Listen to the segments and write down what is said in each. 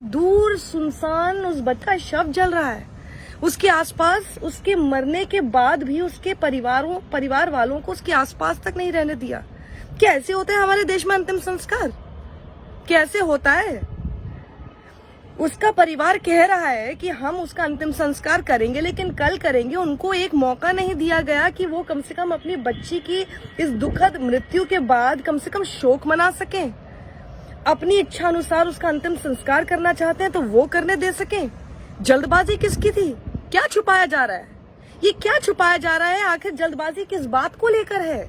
दूर सुनसान उस बच्चा का शव जल रहा है। उसके आसपास, उसके मरने के बाद भी उसके परिवार वालों को उसके आसपास तक नहीं रहने दिया। कैसे होते हैं हमारे देश में अंतिम संस्कार? कैसे होता है? उसका परिवार कह रहा है कि हम उसका अंतिम संस्कार करेंगे, लेकिन कल करेंगे। उनको एक मौका नहीं दिया गया कि वो कम से कम अपनी बच्ची की इस दुखद मृत्यु के बाद कम से कम शोक मना सकें। अपनी इच्छा अनुसार उसका अंतिम संस्कार करना चाहते हैं तो वो करने दे सकें। जल्दबाजी किसकी थी? क्या छुपाया जा रहा है? ये क्या छुपाया जा रहा है? आखिर जल्दबाजी किस बात को लेकर है?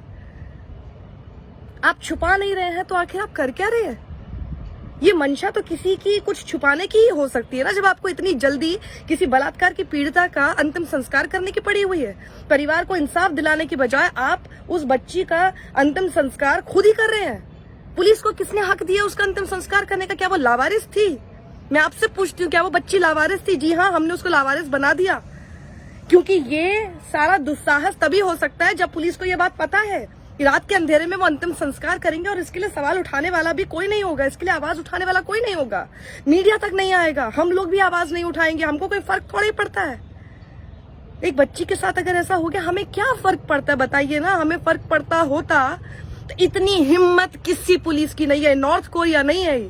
आप छुपा नहीं रहे हैं तो आखिर आप कर क्या रहे हैं? ये मंशा तो किसी की कुछ छुपाने की ही हो सकती है ना, जब आपको इतनी जल्दी किसी बलात्कार की पीड़िता का अंतिम संस्कार करने की पड़ी हुई है। परिवार को इंसाफ दिलाने की बजाय आप उस बच्ची का अंतिम संस्कार खुद ही कर रहे हैं। पुलिस को किसने हक दिया उसका अंतिम संस्कार करने का? क्या वो लावारिस थी? मैं आपसे पूछती हूँ, क्या वो बच्ची लावारिस थी? जी हाँ, हमने उसको लावारिस बना दिया, क्योंकि ये सारा दुस्साहस तभी हो सकता है जब पुलिस को ये बात पता है कि रात के अंधेरे में वो अंतिम संस्कार करेंगे और इसके लिए सवाल उठाने वाला भी कोई नहीं होगा, इसके लिए आवाज उठाने वाला कोई नहीं होगा, मीडिया तक नहीं आएगा, हम लोग भी आवाज नहीं उठाएंगे। हमको कोई फर्क थोड़ा ही पड़ता है। एक बच्ची के साथ अगर ऐसा हो गया, हमें क्या फर्क पड़ता है बताइए ना? हमें फर्क पड़ता होता तो इतनी हिम्मत किसी पुलिस की नहीं है। नॉर्थ कोरिया नहीं है ये,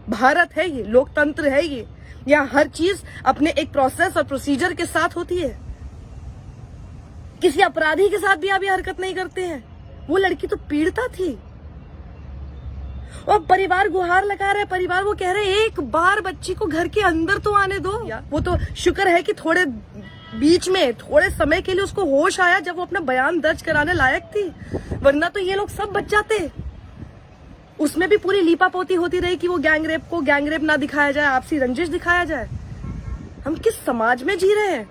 भारत है ये, लोकतंत्र है ये। यहाँ हर चीज अपने एक प्रोसेस और प्रोसीजर के साथ होती है। किसी अपराधी के साथ भी आप ये हरकत नहीं करते हैं। वो लड़की तो पीड़िता थी और परिवार गुहार लगा रहे, परिवार वो कह रहे एक बार बच्ची को घर के अंदर तो आने दो। वो तो शुक्र है कि थोड़े बीच में थोड़े समय के लिए उसको होश आया जब वो अपना बयान दर्ज कराने लायक थी, वरना तो ये लोग सब बच जाते। उसमें भी पूरी लीपापोती होती रही कि वो गैंगरेप को गैंगरेप ना दिखाया जाए, आपसी रंजिश दिखाया जाए। हम किस समाज में जी रहे हैं?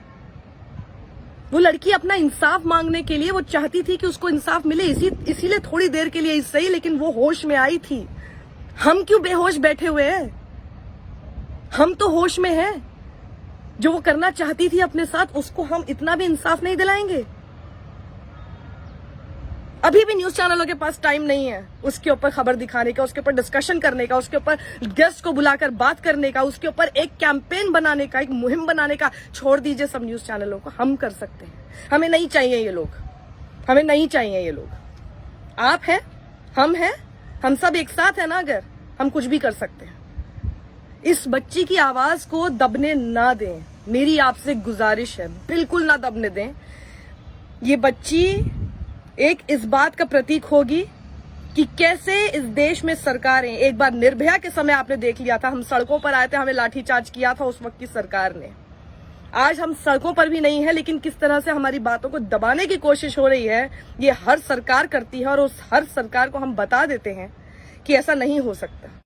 वो लड़की अपना इंसाफ मांगने के लिए वो चाहती थी कि उसको इंसाफ मिले, इसीलिए थोड़ी देर के लिए ही सही, लेकिन वो होश में आई थी। हम क्यों बेहोश बैठे हुए हैं? हम तो होश में हैं। जो वो करना चाहती थी अपने साथ, उसको हम इतना भी इंसाफ नहीं दिलाएंगे? अभी भी न्यूज चैनलों के पास टाइम नहीं है उसके ऊपर खबर दिखाने का, उसके ऊपर डिस्कशन करने का, उसके ऊपर गेस्ट को बुलाकर बात करने का, उसके ऊपर एक कैंपेन बनाने का, एक मुहिम बनाने का। छोड़ दीजिए सब न्यूज चैनलों को, हम कर सकते हैं। हमें नहीं चाहिए ये लोग, हमें नहीं चाहिए ये लोग। आप हैं, हम हैं, हम सब एक साथ है ना। अगर हम कुछ भी कर सकते हैं। इस बच्ची की आवाज को दबने ना दें, मेरी आपसे गुजारिश है, बिल्कुल ना दबने दें। ये बच्ची एक इस बात का प्रतीक होगी कि कैसे इस देश में सरकारें, एक बार निर्भया के समय आपने देख लिया था, हम सड़कों पर आए थे, हमें लाठीचार्ज किया था उस वक्त की सरकार ने। आज हम सड़कों पर भी नहीं है, लेकिन किस तरह से हमारी बातों को दबाने की कोशिश हो रही है, ये हर सरकार करती है। और उस हर सरकार को हम बता देते हैं कि ऐसा नहीं हो सकता।